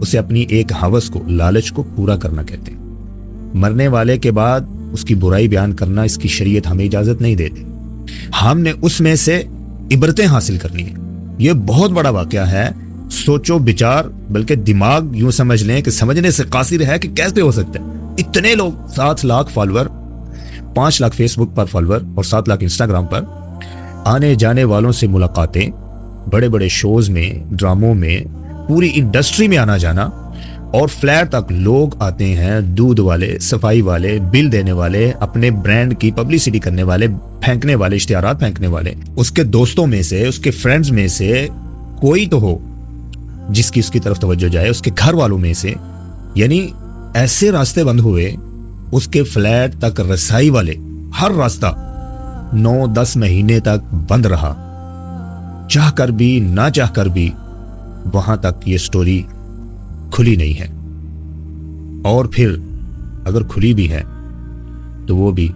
اسے اپنی ایک ہوس کو، لالچ کو پورا کرنا کہتے ہیں۔ مرنے والے کے بعد اس کی برائی بیان کرنا اس کی شریعت ہمیں اجازت نہیں دیتی۔ ہم نے اس میں سے عبرتیں حاصل کرنی ہیں۔ یہ بہت بڑا واقعہ ہے، سوچو بچار، بلکہ دماغ یوں سمجھ لیں کہ سمجھنے سے قاصر ہے کہ کیسے ہو سکتا ہے اتنے لوگ، 7 لاکھ فالوور، 5 لاکھ فیس بک پر فالوور اور 7 لاکھ انسٹاگرام پر، آنے جانے والوں سے ملاقاتیں، بڑے بڑے شوز میں، ڈراموں میں، پوری انڈسٹری میں آنا جانا، اور فلیٹ تک لوگ آتے ہیں، دودھ والے، صفائی والے، بل دینے والے، اپنے برانڈ کی پبلسٹی کرنے والے، پھینکنے والے، اشتہارات پھینکنے والے، اس کے دوستوں میں سے، اس کے فرینڈز میں سے کوئی تو ہو جس کی اس کی طرف توجہ جائے، اس کے گھر والوں میں سے، یعنی ایسے راستے بند ہوئے اس کے فلیٹ تک رسائی والے، ہر راستہ 9-10 مہینے تک بند رہا، چاہ کر بھی نہ چاہ کر بھی وہاں تک یہ سٹوری کھلی نہیں ہے۔ اور پھر اگر کھلی بھی ہے تو وہ بھی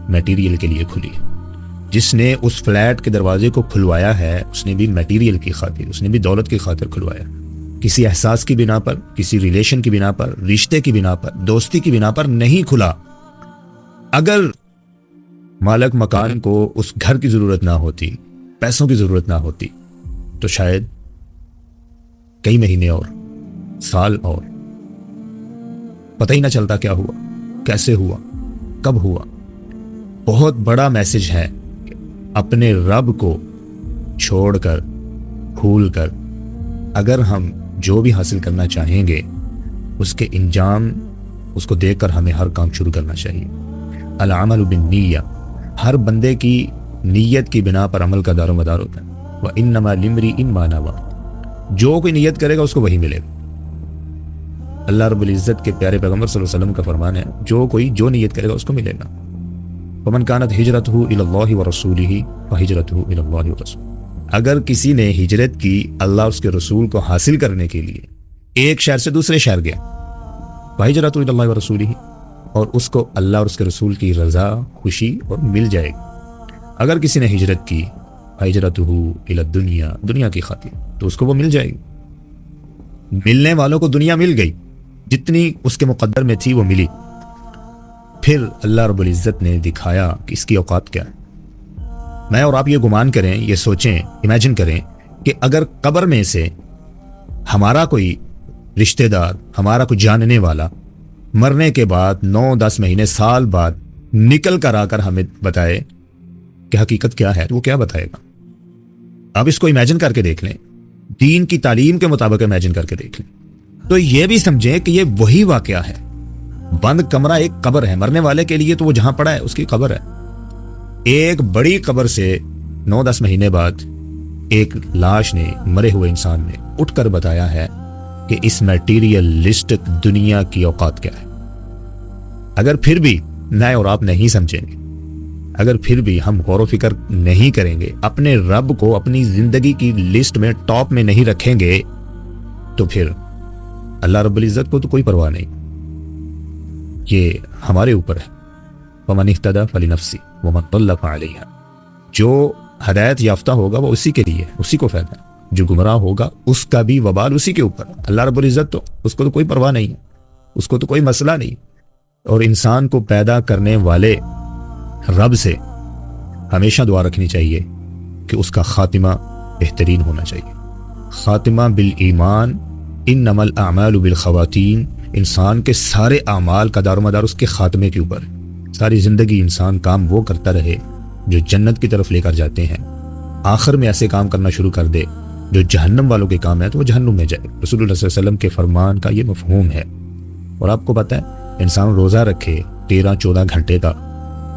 میٹیریل کے لیے کھلی ہے۔ جس نے اس فلیٹ کے دروازے کو کھلوایا ہے اس نے بھی میٹیریل کی خاطر، اس نے بھی دولت کی خاطر کھلوایا، کسی احساس کی بنا پر، کسی ریلیشن کی بنا پر، رشتے کی بنا پر، دوستی کی بنا پر نہیں کھلا۔ اگر مالک مکان کو اس گھر کی ضرورت نہ ہوتی، پیسوں کی ضرورت نہ ہوتی، تو شاید کئی مہینے اور سال اور پتہ ہی نہ چلتا کیا ہوا، کیسے ہوا، کب ہوا۔ بہت بڑا میسج ہے کہ اپنے رب کو چھوڑ کر، بھول کر، اگر ہم جو بھی حاصل کرنا چاہیں گے اس کے انجام، اس کو دیکھ کر ہمیں ہر کام شروع کرنا چاہیے۔ العمل بالنیہ، ہر بندے کی نیت کی بنا پر عمل کا دار و مدار ہوتا ہے۔ وَإِنَّمَا لِامْرِئٍ مَا نَوَىٰ، جو کوئی نیت کرے گا اس کو وہی ملے گا۔ اللہ رب العزت کے پیارے پیغمبر صلی اللہ علیہ وسلم کا فرمان ہے، جو کوئی جو نیت کرے گا اس کو ملے گا۔ وَمَنْ كَانَتْ هِجْرَتُهُ إِلَى اللَّهِ وَرَسُولِهِ فَهِجْرَتُهُ إِلَى اللَّهِ وَرَسُولِهِ۔ اگر کسی نے ہجرت کی اللہ اس کے رسول کو حاصل کرنے کے لیے، ایک شہر سے دوسرے شہر گیا، فَهِجْرَتُهُ إِلَى اللَّهِ وَرَسُولِهِ، اور اس کو اللہ اور اس کے رسول کی رضا، خوشی اور مل جائے گی۔ اگر کسی نے ہجرت کی، فَهِجْرَتُهُ إِلَى الدُّنْيَا، دنیا کی خاطر، تو اس کو وہ مل جائے گی۔ ملنے والوں کو دنیا مل گئی، جتنی اس کے مقدر میں تھی وہ ملی۔ پھر اللہ رب العزت نے دکھایا کہ اس کی اوقات کیا ہے۔ میں اور آپ یہ گمان کریں، یہ سوچیں، امیجن کریں کہ اگر قبر میں سے ہمارا کوئی رشتہ دار، ہمارا کوئی جاننے والا مرنے کے بعد 9-10 مہینے، سال بعد نکل کر آ کر ہمیں بتائے کہ حقیقت کیا ہے، تو وہ کیا بتائے گا؟ آپ اس کو امیجن کر کے دیکھ لیں، دین کی تعلیم کے مطابق امیجن کر کے دیکھ لیں، تو یہ بھی سمجھیں کہ یہ وہی واقعہ ہے۔ بند کمرہ ایک قبر ہے، مرنے والے کے لیے تو وہ جہاں پڑا ہے اس کی قبر ہے۔ ایک بڑی قبر سے 9-10 مہینے بعد ایک لاش نے، مرے ہوئے انسان نے اٹھ کر بتایا ہے کہ اس میٹیریلسٹک دنیا کی اوقات کیا ہے۔ اگر پھر بھی میں اور آپ نہیں سمجھیں گے، اگر پھر بھی ہم غور و فکر نہیں کریں گے، اپنے رب کو اپنی زندگی کی لسٹ میں ٹاپ میں نہیں رکھیں گے، تو پھر اللہ رب العزت کو تو کوئی پرواہ نہیں، یہ ہمارے اوپر ہے۔ وَمَنِ اهْتَدَىٰ فَلِنَفْسِهِ وَمَنْ ضَلَّ فَعَلَيْهَا، جو ہدایت یافتہ ہوگا وہ اسی کے لیے، اسی کو فائدہ، جو گمراہ ہوگا اس کا بھی وبال اسی کے اوپر۔ اللہ رب العزت تو اس کو تو کوئی پرواہ نہیں ہے، اس کو تو کوئی مسئلہ نہیں۔ اور انسان کو پیدا کرنے والے رب سے ہمیشہ دعا رکھنی چاہیے کہ اس کا خاتمہ بہترین ہونا چاہیے۔ خاتمہ بالایمان، انما الاعمال بالخواتین، انسان کے سارے اعمال کا دار و مدار اس کے خاتمے کے اوپر ہے۔ ساری زندگی انسان کام وہ کرتا رہے جو جنت کی طرف لے کر جاتے ہیں، آخر میں ایسے کام کرنا شروع کر دے جو جہنم والوں کے کام ہے تو وہ جہنم میں جائے۔ رسول اللہ صلی اللہ علیہ وسلم کے فرمان کا یہ مفہوم ہے۔ اور آپ کو پتہ ہے، انسان روزہ رکھے 13-14 گھنٹے کا،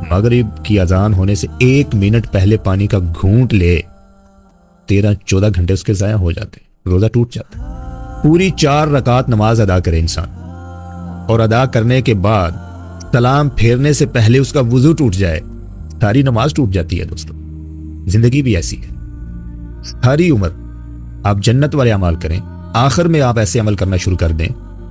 مغرب کی اذان ہونے سے 1 منٹ پہلے پانی کا گھونٹ لے، 13-14 گھنٹے اس کے ضائع ہو جاتے، روزہ ٹوٹ جاتا ہے۔ پوری 4 رکعت نماز ادا کرے انسان، اور ادا کرنے کے بعد سلام پھیرنے سے پہلے اس کا وضو ٹوٹ جائے، ساری نماز ٹوٹ جاتی ہے۔ دوستو، زندگی بھی ایسی ہے۔ ساری عمر آپ جنت والے عمل کریں، آخر میں آپ ایسے عمل کرنا شروع کر دیں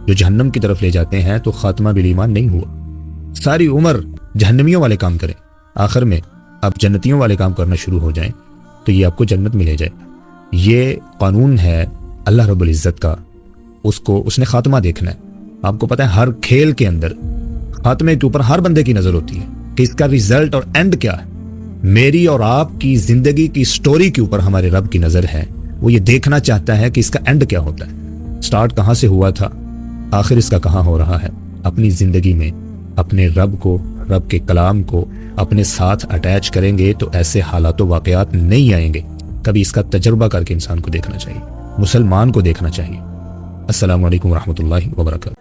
جو جہنم کی طرف لے جاتے ہیں، تو خاتمہ بالایمان نہیں ہوا۔ ساری عمر جہنمیوں والے کام کریں، آخر میں آپ جنتیوں والے کام کرنا شروع ہو جائیں، تو یہ آپ کو جنت ملے جائے۔ یہ قانون ہے اللہ رب العزت کا، اس نے خاتمہ دیکھنا ہے. آپ کو پتہ ہے ہر کھیل کے اندر خاتمے کے اوپر ہر بندے کی نظر ہوتی ہے کہ اس کا ریزلٹ اور اینڈ کیا ہے. میری اور آپ کی زندگی کی سٹوری کے اوپر ہمارے رب کی نظر ہے. وہ یہ دیکھنا چاہتا ہے کہ اس کا اینڈ کیا ہوتا ہے, سٹارٹ کہاں سے ہوا تھا, آخر اس کا کہاں ہو رہا ہے. اپنی زندگی میں اپنے رب کو, رب کے کلام کو اپنے ساتھ اٹیچ کریں گے تو ایسے حالات و واقعات نہیں آئیں گے. کبھی اس کا تجربہ کر کے انسان کو دیکھنا چاہیے, مسلمان کو دیکھنا چاہیے. السلام علیکم ورحمۃ اللہ وبرکاتہ.